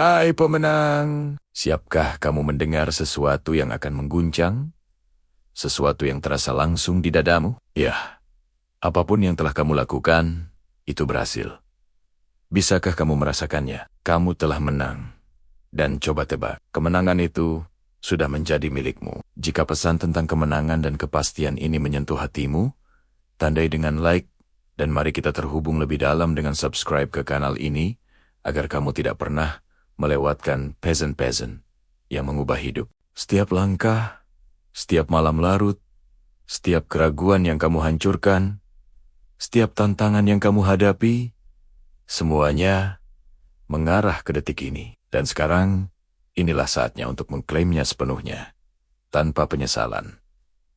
Hai pemenang, siapkah kamu mendengar sesuatu yang akan mengguncang? Sesuatu yang terasa langsung di dadamu? Ya, apapun yang telah kamu lakukan, itu berhasil. Bisakah kamu merasakannya? Kamu telah menang. Dan coba tebak, kemenangan itu sudah menjadi milikmu. Jika pesan tentang kemenangan dan kepastian ini menyentuh hatimu, tandai dengan like, dan mari kita terhubung lebih dalam dengan subscribe ke kanal ini, agar kamu tidak pernah melewatkan peasant-peasant yang mengubah hidup. Setiap langkah, setiap malam larut, setiap keraguan yang kamu hancurkan, setiap tantangan yang kamu hadapi, semuanya mengarah ke detik ini. Dan sekarang, inilah saatnya untuk mengklaimnya sepenuhnya, tanpa penyesalan.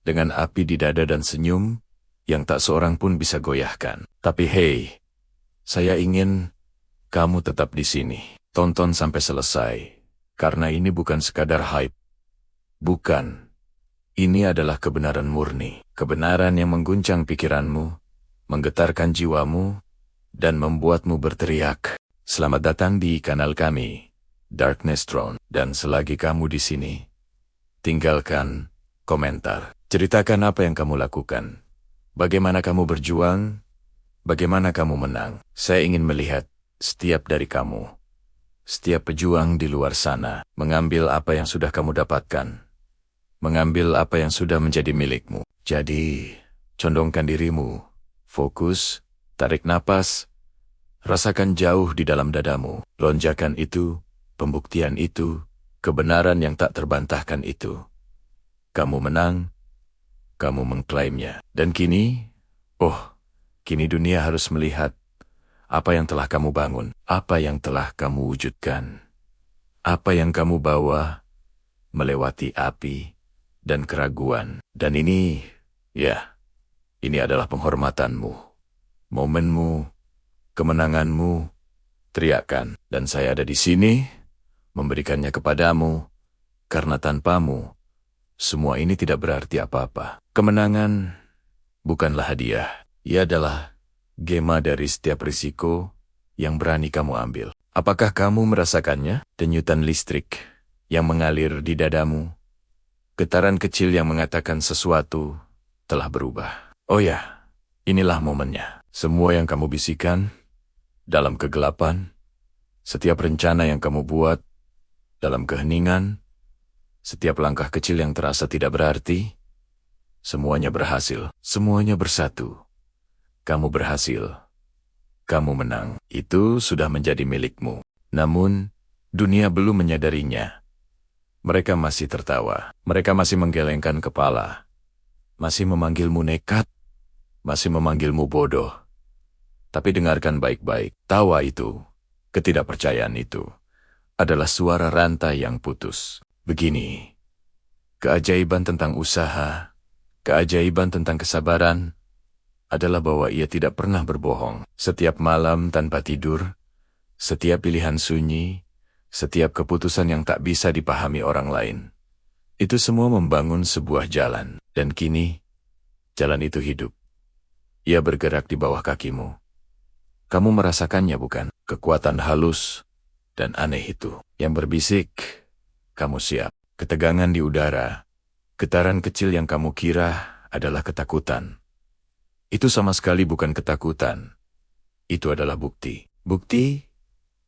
Dengan api di dada dan senyum yang tak seorang pun bisa goyahkan. Tapi hey, saya ingin kamu tetap di sini. Tonton sampai selesai, karena ini bukan sekadar hype. Bukan. Ini adalah kebenaran murni. Kebenaran yang mengguncang pikiranmu, menggetarkan jiwamu, dan membuatmu berteriak. Selamat datang di kanal kami, Darkness Throne. Dan selagi kamu di sini, tinggalkan komentar. Ceritakan apa yang kamu lakukan. Bagaimana kamu berjuang, bagaimana kamu menang. Saya ingin melihat setiap dari kamu, setiap pejuang di luar sana, mengambil apa yang sudah kamu dapatkan, mengambil apa yang sudah menjadi milikmu. Jadi, condongkan dirimu, fokus, tarik napas, rasakan jauh di dalam dadamu, lonjakan itu, pembuktian itu, kebenaran yang tak terbantahkan itu. Kamu menang, kamu mengklaimnya. Dan kini, kini dunia harus melihat apa yang telah kamu bangun, apa yang telah kamu wujudkan, apa yang kamu bawa melewati api dan keraguan. Dan ini, ini adalah penghormatanmu, momenmu, kemenanganmu. Teriakan, dan saya ada di sini memberikannya kepadamu, karena tanpamu, semua ini tidak berarti apa-apa. Kemenangan bukanlah hadiah, ia adalah gema dari setiap risiko yang berani kamu ambil. Apakah kamu merasakannya? Denyutan listrik yang mengalir di dadamu, getaran kecil yang mengatakan sesuatu telah berubah. Oh ya, inilah momennya. Semua yang kamu bisikan dalam kegelapan, setiap rencana yang kamu buat dalam keheningan, setiap langkah kecil yang terasa tidak berarti, semuanya berhasil, semuanya bersatu. Kamu berhasil, kamu menang. Itu sudah menjadi milikmu. Namun, dunia belum menyadarinya. Mereka masih tertawa, mereka masih menggelengkan kepala, masih memanggilmu nekat, masih memanggilmu bodoh. Tapi dengarkan baik-baik, tawa itu, ketidakpercayaan itu, adalah suara rantai yang putus. Begini, keajaiban tentang usaha, keajaiban tentang kesabaran, adalah bahwa ia tidak pernah berbohong. Setiap malam tanpa tidur, setiap pilihan sunyi, setiap keputusan yang tak bisa dipahami orang lain, itu semua membangun sebuah jalan. Dan kini, jalan itu hidup. Ia bergerak di bawah kakimu. Kamu merasakannya bukan? Kekuatan halus dan aneh itu yang berbisik, kamu siap. Ketegangan di udara, getaran kecil yang kamu kira adalah ketakutan. Itu sama sekali bukan ketakutan. Itu adalah bukti. Bukti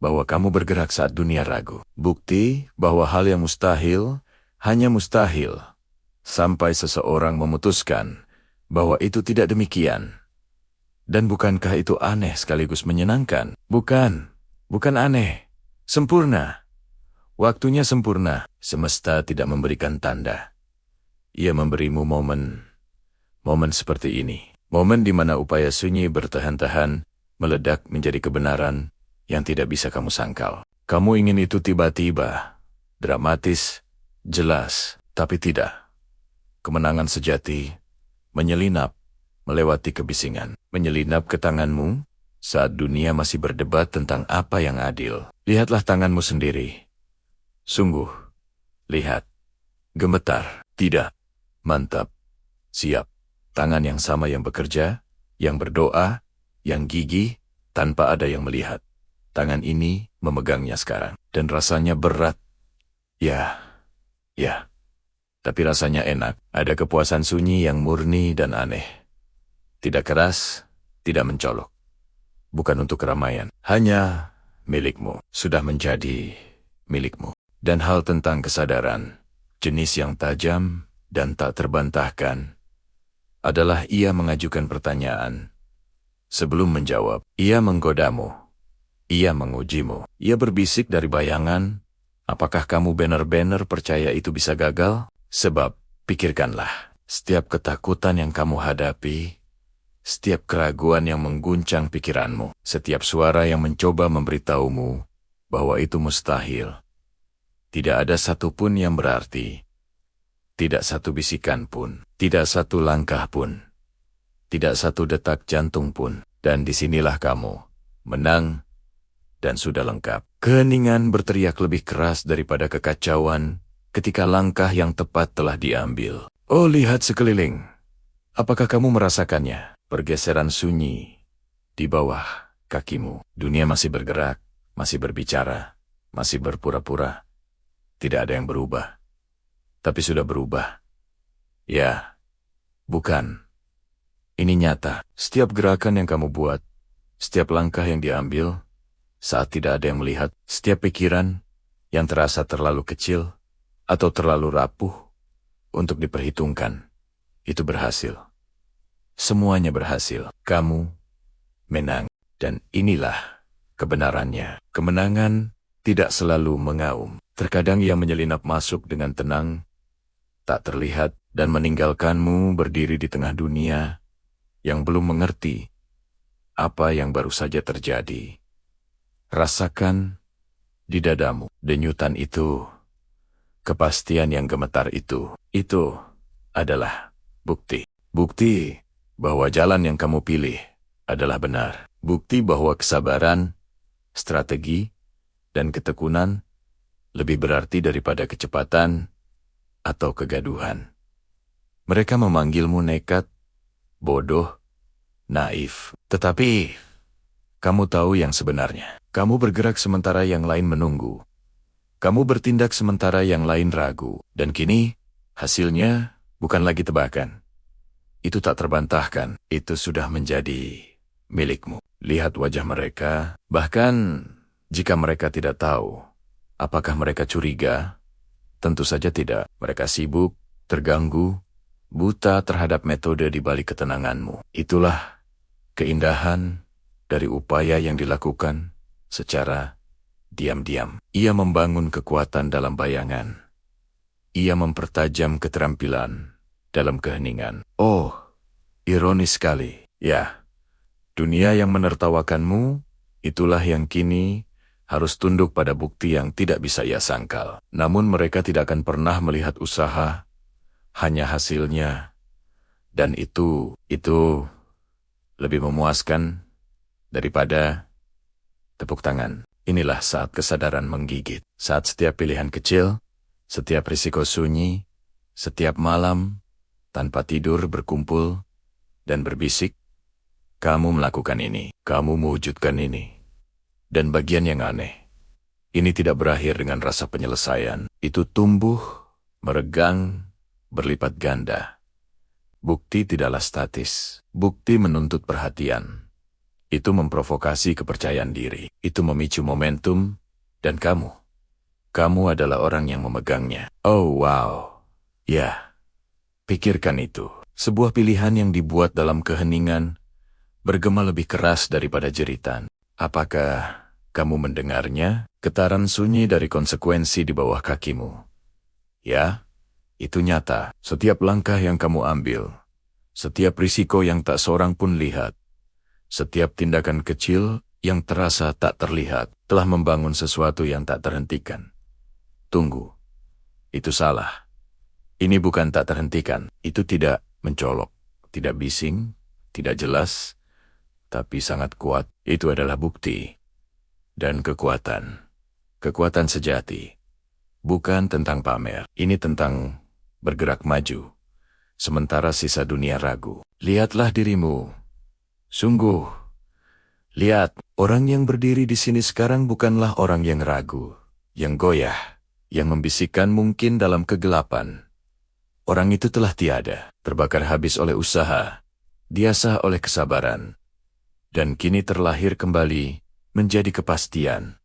bahwa kamu bergerak saat dunia ragu. Bukti bahwa hal yang mustahil hanya mustahil sampai seseorang memutuskan bahwa itu tidak demikian. Dan bukankah itu aneh sekaligus menyenangkan? Bukan aneh. Sempurna. Waktunya sempurna. Semesta tidak memberikan tanda. Ia memberimu momen seperti ini. Momen di mana upaya sunyi bertahan-tahan meledak menjadi kebenaran yang tidak bisa kamu sangkal. Kamu ingin itu tiba-tiba, dramatis, jelas, tapi tidak. Kemenangan sejati menyelinap melewati kebisingan, menyelinap ke tanganmu saat dunia masih berdebat tentang apa yang adil. Lihatlah tanganmu sendiri. Sungguh, lihat. Gemetar, tidak. Mantap, siap. Tangan yang sama yang bekerja, yang berdoa, yang gigih, tanpa ada yang melihat. Tangan ini memegangnya sekarang. dan rasanya berat. Ya, ya. Tapi rasanya enak. Ada kepuasan sunyi yang murni dan aneh. Tidak keras, tidak mencolok. Bukan untuk keramaian. Hanya milikmu. Sudah menjadi milikmu. Dan hal tentang kesadaran, jenis yang tajam dan tak terbantahkan, adalah ia mengajukan pertanyaan. Sebelum menjawab, ia menggodamu. Ia mengujimu. Ia berbisik dari bayangan. Apakah kamu benar-benar percaya itu bisa gagal? Sebab, pikirkanlah, setiap ketakutan yang kamu hadapi, setiap keraguan yang mengguncang pikiranmu, setiap suara yang mencoba memberitahumu bahwa itu mustahil, tidak ada satupun yang berarti. Tidak satu bisikan pun, tidak satu langkah pun, tidak satu detak jantung pun. Dan disinilah kamu, menang, dan sudah lengkap. Keheningan berteriak lebih keras daripada kekacauan ketika langkah yang tepat telah diambil. Oh, lihat sekeliling. Apakah kamu merasakannya? Pergeseran sunyi di bawah kakimu. Dunia masih bergerak, masih berbicara, masih berpura-pura. Tidak ada yang berubah. Tapi sudah berubah. Ya, bukan. Ini nyata. Setiap gerakan yang kamu buat, setiap langkah yang diambil, saat tidak ada yang melihat, setiap pikiran yang terasa terlalu kecil atau terlalu rapuh untuk diperhitungkan, itu berhasil. Semuanya berhasil. Kamu menang. Dan inilah kebenarannya. Kemenangan tidak selalu mengaum. Terkadang ia menyelinap masuk dengan tenang, tak terlihat, dan meninggalkanmu berdiri di tengah dunia yang belum mengerti apa yang baru saja terjadi. Rasakan di dadamu denyutan itu. Kepastian yang gemetar itu adalah bukti. Bukti bahwa jalan yang kamu pilih adalah benar. Bukti bahwa kesabaran, strategi, dan ketekunan lebih berarti daripada kecepatan atau kegaduhan. Mereka memanggilmu nekat, bodoh, naif. Tetapi kamu tahu yang sebenarnya. Kamu bergerak sementara yang lain menunggu. Kamu bertindak sementara yang lain ragu, dan kini hasilnya bukan lagi tebakan. Itu tak terbantahkan, itu sudah menjadi milikmu. Lihat wajah mereka, bahkan jika mereka tidak tahu, apakah mereka curiga? Tentu saja tidak. Mereka sibuk, terganggu, buta terhadap metode di balik ketenanganmu. Itulah keindahan dari upaya yang dilakukan secara diam-diam. Ia membangun kekuatan dalam bayangan. Ia mempertajam keterampilan dalam keheningan. Oh, ironis sekali. Ya, dunia yang menertawakanmu, itulah yang kini harus tunduk pada bukti yang tidak bisa ia sangkal. Namun mereka tidak akan pernah melihat usaha, hanya hasilnya. Dan itu lebih memuaskan daripada tepuk tangan. Inilah saat kesadaran menggigit. Saat setiap pilihan kecil, setiap risiko sunyi, setiap malam, tanpa tidur berkumpul dan berbisik, kamu melakukan ini, kamu mewujudkan ini. Dan bagian yang aneh, ini tidak berakhir dengan rasa penyelesaian. Itu tumbuh, meregang, berlipat ganda. Bukti tidaklah statis. Bukti menuntut perhatian. Itu memprovokasi kepercayaan diri. Itu memicu momentum, dan kamu adalah orang yang memegangnya. Oh wow, ya, pikirkan itu. Sebuah pilihan yang dibuat dalam keheningan, bergema lebih keras daripada jeritan. Apakah kamu mendengarnya? Getaran sunyi dari konsekuensi di bawah kakimu. Ya, itu nyata. Setiap langkah yang kamu ambil, setiap risiko yang tak seorang pun lihat, setiap tindakan kecil yang terasa tak terlihat, telah membangun sesuatu yang tak terhentikan. Tunggu, itu salah. Ini bukan tak terhentikan, itu tidak mencolok, tidak bising, tidak jelas, tapi sangat kuat. Itu adalah bukti. Dan kekuatan. Kekuatan sejati. Bukan tentang pamer. Ini tentang bergerak maju. Sementara sisa dunia ragu. Lihatlah dirimu. Sungguh. Lihat, orang yang berdiri di sini sekarang bukanlah orang yang ragu. yang goyah, yang membisikkan mungkin dalam kegelapan. Orang itu telah tiada, terbakar habis oleh usaha, diasah oleh kesabaran, dan kini terlahir kembali menjadi kepastian.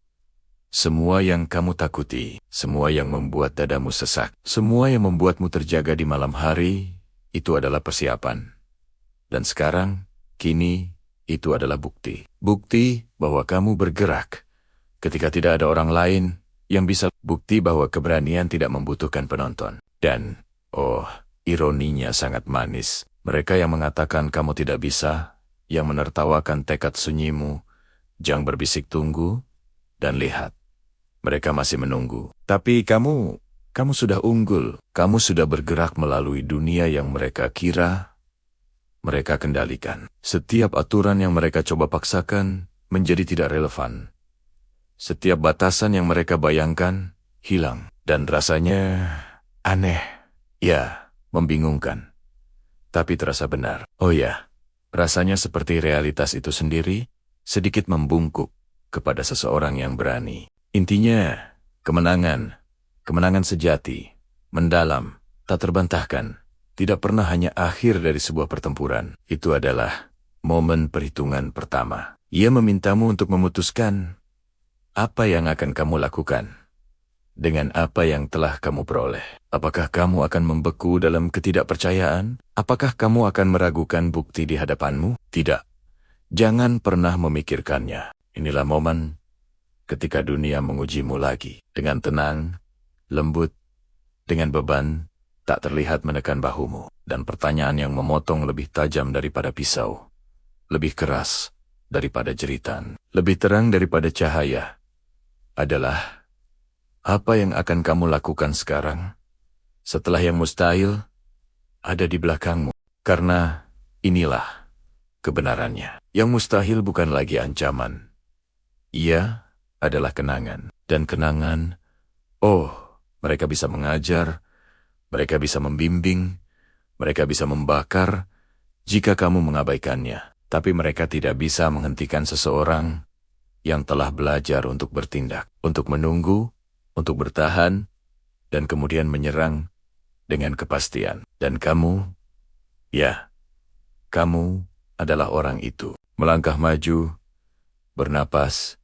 Semua yang kamu takuti, semua yang membuat dadamu sesak, semua yang membuatmu terjaga di malam hari, itu adalah persiapan. Dan sekarang, kini, itu adalah bukti. Bukti bahwa kamu bergerak ketika tidak ada orang lain yang bisa. Bukti bahwa keberanian tidak membutuhkan penonton. Dan, oh, ironinya sangat manis. Mereka yang mengatakan kamu tidak bisa, yang menertawakan tekad sunyimu, jangan berbisik tunggu, dan lihat. Mereka masih menunggu. Tapi kamu sudah unggul. Kamu sudah bergerak melalui dunia yang mereka kira mereka kendalikan. Setiap aturan yang mereka coba paksakan menjadi tidak relevan. Setiap batasan yang mereka bayangkan hilang. Dan rasanya aneh. Ya, membingungkan. Tapi terasa benar. Oh ya, rasanya seperti realitas itu sendiri sedikit membungkuk kepada seseorang yang berani. Intinya, kemenangan sejati, mendalam, tak terbantahkan, tidak pernah hanya akhir dari sebuah pertempuran. Itu adalah momen perhitungan pertama. Ia memintamu untuk memutuskan apa yang akan kamu lakukan dengan apa yang telah kamu peroleh. Apakah kamu akan membeku dalam ketidakpercayaan? Apakah kamu akan meragukan bukti di hadapanmu? Tidak. Jangan pernah memikirkannya. Inilah momen ketika dunia mengujimu lagi. Dengan tenang, lembut, dengan beban tak terlihat menekan bahumu. Dan pertanyaan yang memotong lebih tajam daripada pisau. Lebih keras daripada jeritan. Lebih terang daripada cahaya. Adalah, apa yang akan kamu lakukan sekarang? Setelah yang mustahil ada di belakangmu. Karena inilah kebenarannya. Yang mustahil bukan lagi ancaman. Ia adalah kenangan. Dan kenangan, oh, mereka bisa mengajar, mereka bisa membimbing, mereka bisa membakar jika kamu mengabaikannya. Tapi mereka tidak bisa menghentikan seseorang yang telah belajar untuk bertindak, untuk menunggu, untuk bertahan, dan kemudian menyerang dengan kepastian. Dan kamu, ya, kamu adalah orang itu. Melangkah maju, bernapas,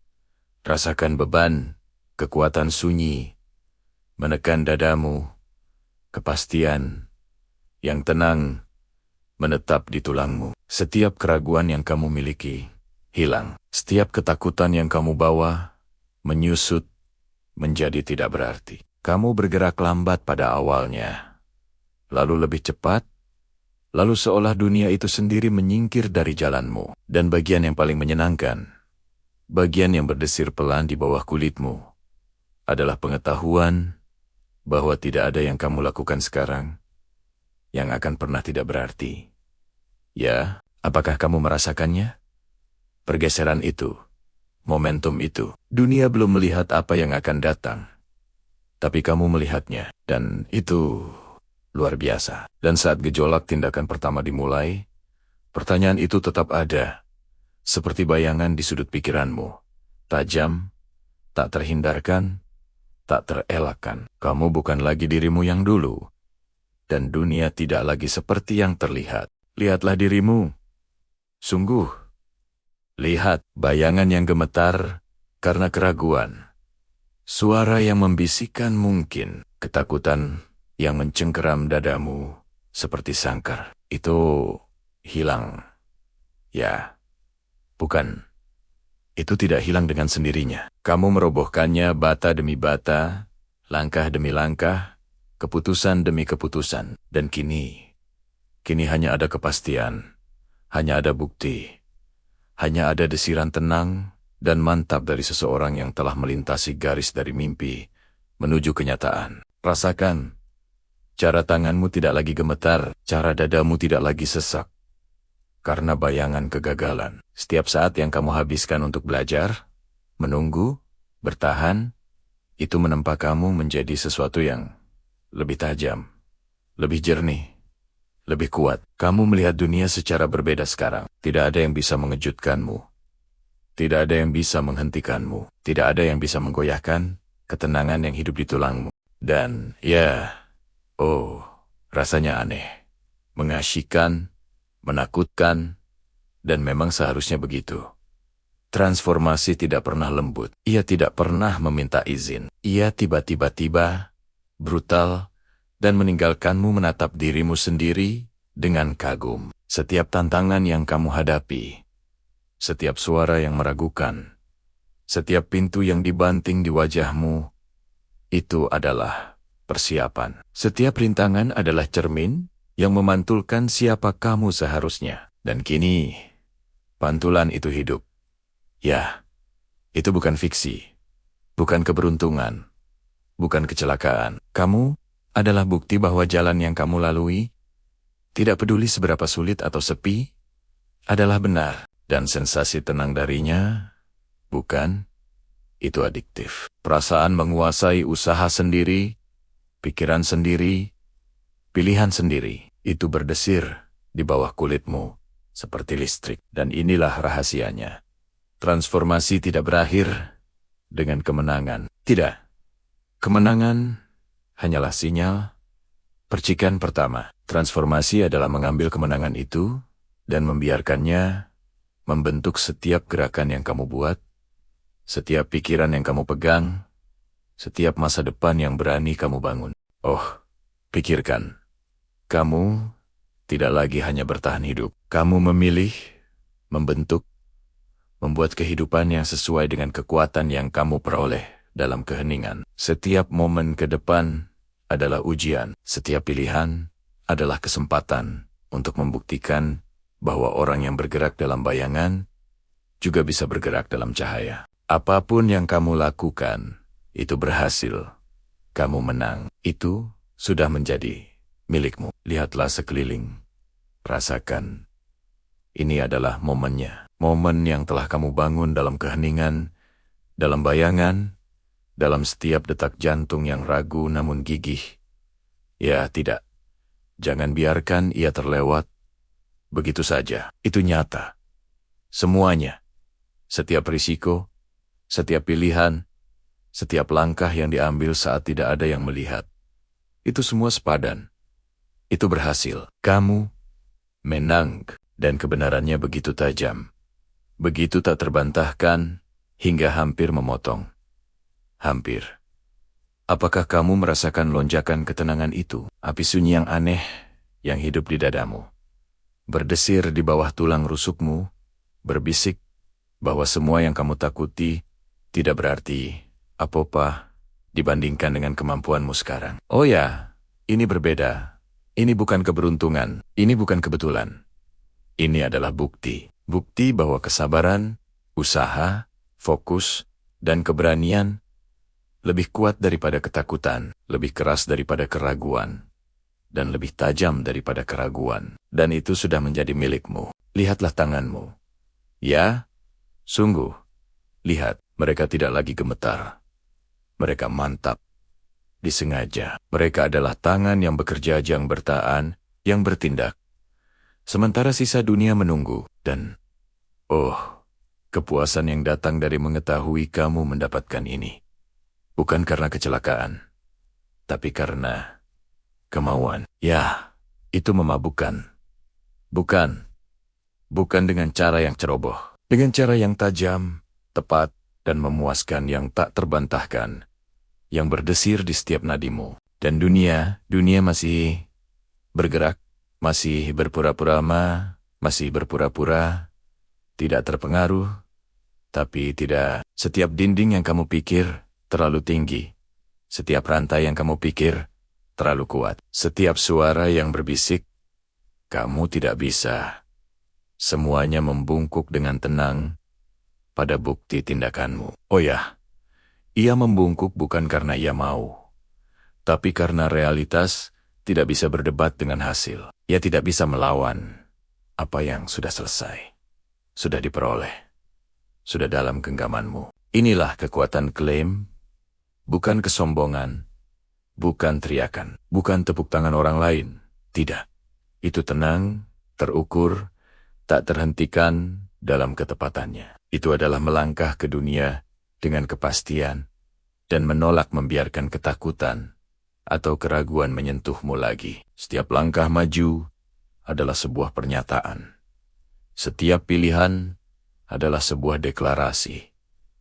rasakan beban, kekuatan sunyi, menekan dadamu, kepastian, yang tenang, menetap di tulangmu. Setiap keraguan yang kamu miliki, hilang. Setiap ketakutan yang kamu bawa, menyusut, menjadi tidak berarti. Kamu bergerak lambat pada awalnya, lalu lebih cepat, lalu seolah dunia itu sendiri menyingkir dari jalanmu. Dan bagian yang paling menyenangkan, bagian yang berdesir pelan di bawah kulitmu, adalah pengetahuan bahwa tidak ada yang kamu lakukan sekarang yang akan pernah tidak berarti. Ya, apakah kamu merasakannya? Pergeseran itu, momentum itu. Dunia belum melihat apa yang akan datang, tapi kamu melihatnya, dan itu luar biasa. Dan saat gejolak tindakan pertama dimulai, pertanyaan itu tetap ada. Seperti bayangan di sudut pikiranmu, tajam, tak terhindarkan, tak terelakkan. Kamu bukan lagi dirimu yang dulu, dan dunia tidak lagi seperti yang terlihat. Lihatlah dirimu. Sungguh, lihat bayangan yang gemetar karena keraguan. Suara yang membisikkan mungkin, ketakutan yang mencengkeram dadamu seperti sangkar. Itu hilang. Ya. Bukan. Itu tidak hilang dengan sendirinya. Kamu merobohkannya bata demi bata, langkah demi langkah, keputusan demi keputusan. Dan kini hanya ada kepastian, hanya ada bukti, hanya ada desiran tenang dan mantap dari seseorang yang telah melintasi garis dari mimpi menuju kenyataan. Rasakan, cara tanganmu tidak lagi gemetar, cara dadamu tidak lagi sesak. Karena bayangan kegagalan. Setiap saat yang kamu habiskan untuk belajar, menunggu, bertahan, itu menempa kamu menjadi sesuatu yang lebih tajam, lebih jernih, lebih kuat. Kamu melihat dunia secara berbeda sekarang. Tidak ada yang bisa mengejutkanmu. Tidak ada yang bisa menghentikanmu. Tidak ada yang bisa menggoyahkan ketenangan yang hidup di tulangmu. Dan, ya, rasanya aneh, mengasyikkan, menakutkan, dan memang seharusnya begitu. Transformasi tidak pernah lembut. Ia tidak pernah meminta izin. Ia tiba-tiba, brutal, dan meninggalkanmu menatap dirimu sendiri dengan kagum. Setiap tantangan yang kamu hadapi, setiap suara yang meragukan, setiap pintu yang dibanting di wajahmu, itu adalah persiapan. Setiap rintangan adalah cermin yang memantulkan siapa kamu seharusnya. Dan kini, pantulan itu hidup. Ya, itu bukan fiksi, bukan keberuntungan, bukan kecelakaan. Kamu adalah bukti bahwa jalan yang kamu lalui, tidak peduli seberapa sulit atau sepi, adalah benar. Dan sensasi tenang darinya, bukan, itu adiktif. Perasaan menguasai usaha sendiri, pikiran sendiri, pilihan sendiri, itu berdesir di bawah kulitmu, seperti listrik. Dan inilah rahasianya. Transformasi tidak berakhir dengan kemenangan. Tidak. Kemenangan hanyalah sinyal, percikan pertama. Transformasi adalah mengambil kemenangan itu dan membiarkannya membentuk setiap gerakan yang kamu buat, setiap pikiran yang kamu pegang, setiap masa depan yang berani kamu bangun. Pikirkan. Kamu tidak lagi hanya bertahan hidup. Kamu memilih, membentuk, membuat kehidupan yang sesuai dengan kekuatan yang kamu peroleh dalam keheningan. Setiap momen ke depan adalah ujian. Setiap pilihan adalah kesempatan untuk membuktikan bahwa orang yang bergerak dalam bayangan juga bisa bergerak dalam cahaya. Apapun yang kamu lakukan, itu berhasil. Kamu menang. Itu sudah menjadi milikmu. Lihatlah sekeliling. Rasakan. Ini adalah momennya. Momen yang telah kamu bangun dalam keheningan, dalam bayangan, dalam setiap detak jantung yang ragu namun gigih. Ya, tidak. Jangan biarkan ia terlewat. Begitu saja. Itu nyata. Semuanya. Setiap risiko, setiap pilihan, setiap langkah yang diambil saat tidak ada yang melihat. Itu semua sepadan. Itu berhasil. Kamu menang. Dan kebenarannya begitu tajam. Begitu tak terbantahkan, hingga hampir memotong. Hampir. Apakah kamu merasakan lonjakan ketenangan itu? Api sunyi yang aneh yang hidup di dadamu. Berdesir di bawah tulang rusukmu, berbisik bahwa semua yang kamu takuti tidak berarti apa-apa dibandingkan dengan kemampuanmu sekarang. Oh ya, ini berbeda. Ini bukan keberuntungan, ini bukan kebetulan. Ini adalah bukti. Bukti bahwa kesabaran, usaha, fokus, dan keberanian lebih kuat daripada ketakutan, lebih keras daripada keraguan, dan lebih tajam daripada keraguan. Dan itu sudah menjadi milikmu. Lihatlah tanganmu. Ya, sungguh. Lihat, mereka tidak lagi gemetar. Mereka mantap. Disengaja. Mereka adalah tangan yang bekerja, yang bertahan, yang bertindak. Sementara sisa dunia menunggu, dan kepuasan yang datang dari mengetahui kamu mendapatkan ini. Bukan karena kecelakaan, tapi karena kemauan. Ya, itu memabukkan. Bukan dengan cara yang ceroboh. Dengan cara yang tajam, tepat, dan memuaskan yang tak terbantahkan. Yang berdesir di setiap nadimu. Dan dunia masih bergerak. Masih berpura-pura masih berpura-pura, tidak terpengaruh, tapi tidak. Setiap dinding yang kamu pikir terlalu tinggi, setiap rantai yang kamu pikir terlalu kuat, setiap suara yang berbisik, kamu tidak bisa. Semuanya membungkuk dengan tenang pada bukti tindakanmu. Oh ya, ia membungkuk bukan karena ia mau, tapi karena realitas tidak bisa berdebat dengan hasil. Ia tidak bisa melawan apa yang sudah selesai, sudah diperoleh, sudah dalam genggamanmu. Inilah kekuatan klaim, bukan kesombongan, bukan teriakan, bukan tepuk tangan orang lain. Tidak. Itu tenang, terukur, tak terhentikan dalam ketepatannya. Itu adalah melangkah ke dunia dengan kepastian, dan menolak membiarkan ketakutan atau keraguan menyentuhmu lagi. Setiap langkah maju adalah sebuah pernyataan. Setiap pilihan adalah sebuah deklarasi.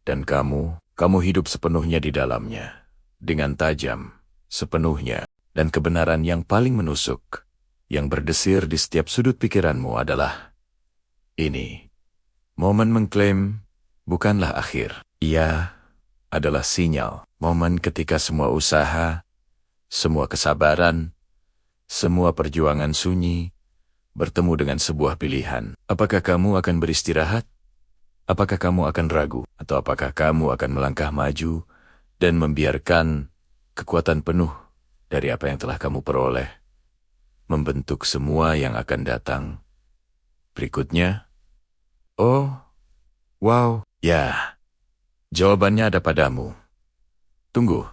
Dan kamu hidup sepenuhnya di dalamnya. Dengan tajam, sepenuhnya, dan kebenaran yang paling menusuk, yang berdesir di setiap sudut pikiranmu adalah ini. Momen mengklaim bukanlah akhir. Ia adalah sinyal. Momen ketika semua usaha, semua kesabaran, semua perjuangan sunyi, bertemu dengan sebuah pilihan. Apakah kamu akan beristirahat? Apakah kamu akan ragu? Atau apakah kamu akan melangkah maju dan membiarkan kekuatan penuh dari apa yang telah kamu peroleh membentuk semua yang akan datang berikutnya? Oh, wow, ya, jawabannya ada padamu. Tunggu,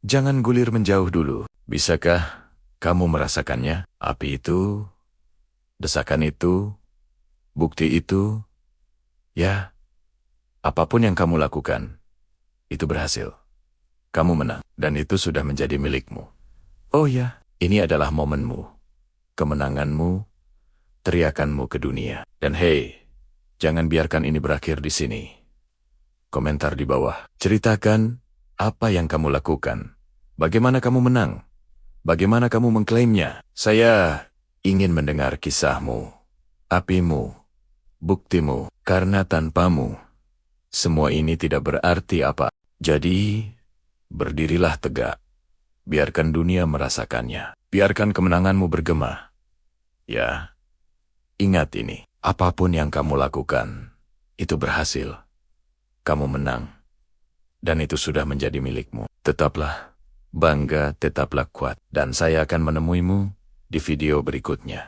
jangan gulir menjauh dulu. Bisakah kamu merasakannya? Api itu, desakan itu, bukti itu. Ya, apapun yang kamu lakukan, itu berhasil. Kamu menang, dan itu sudah menjadi milikmu. Oh ya, ini adalah momenmu, kemenanganmu, teriakanmu ke dunia. Dan hei, jangan biarkan ini berakhir di sini. Komentar di bawah, ceritakan apa yang kamu lakukan. Bagaimana kamu menang? Bagaimana kamu mengklaimnya? Saya ingin mendengar kisahmu, apimu, buktimu, karena tanpamu, semua ini tidak berarti apa. Jadi, berdirilah tegak. Biarkan dunia merasakannya. Biarkan kemenanganmu bergema. Ya, ingat ini. Apapun yang kamu lakukan, itu berhasil. Kamu menang. Dan itu sudah menjadi milikmu. Tetaplah bangga, tetaplah kuat. Dan saya akan menemuimu di video berikutnya.